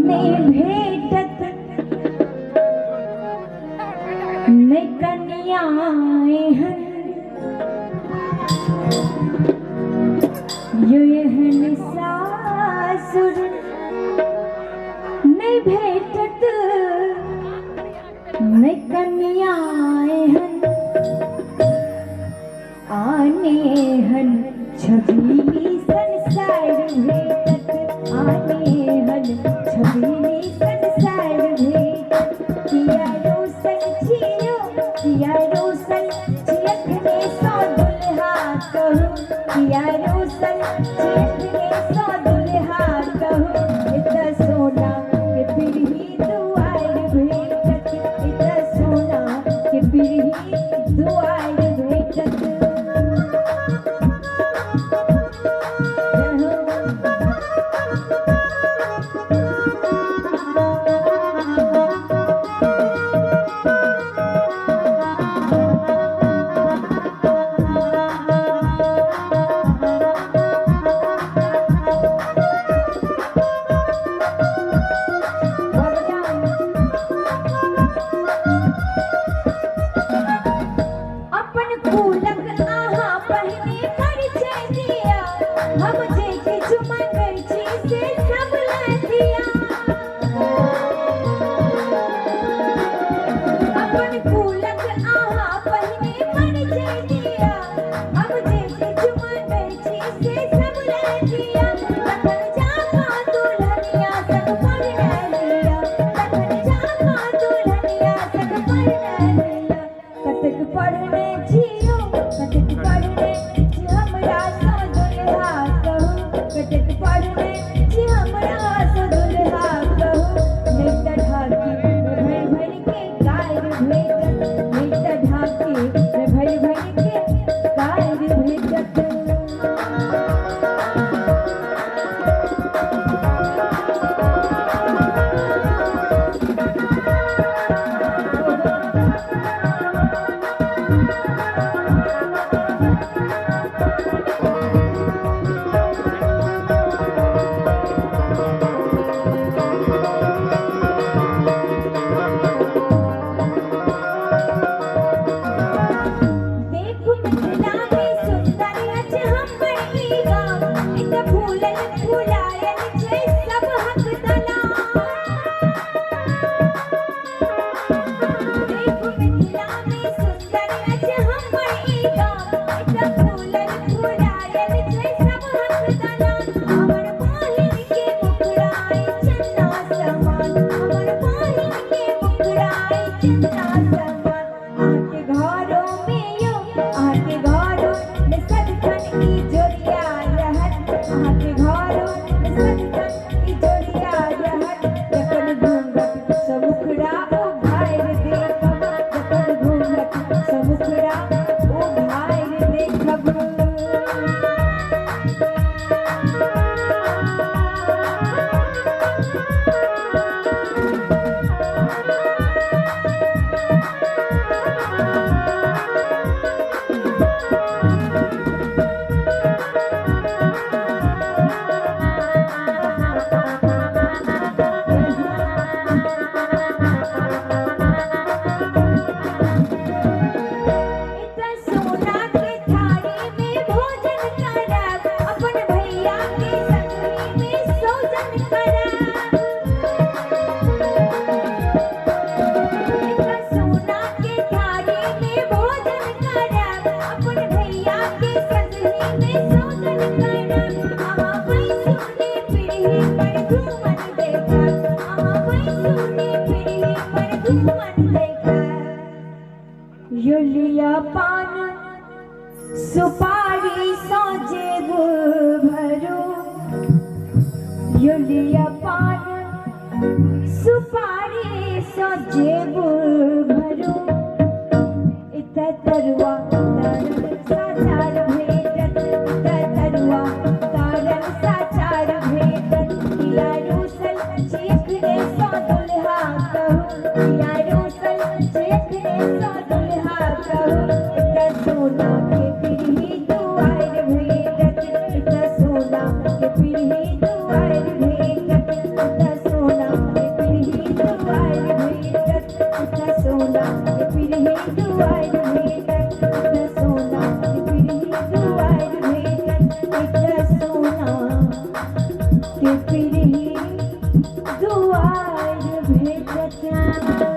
नहीं भेटत नहीं कन्याएं यो यहन सासुर नहीं भेटत नहीं कन्याएं आने हन छबीली संसार भेटत आने हन छबीली संसार भेटत किया रोशन छियो किया रोशन छियखने सो दुल्हा कहूँ किया रोशन छियखने सो दुल्हा कहूँ इतना सोना के फिर ही दुआर भेटत इतना सोना के फिर ही दुआर भेटत युलिया पान सुपारी सो जेब भरो युलिया पान सुपारी सो जेब भरो इत तरुआ तारन साचार भेटत इत तरुआ तारन साचार भेटत किया रोसल चेखने सो दुल्हा कहूँ किया रोसल चेखने सो दुल्हा कहूँ इत सोना के फिर ही दुआर भेटत इत सोना के फिर ही दुआर भेटत इत सोना वार भेटत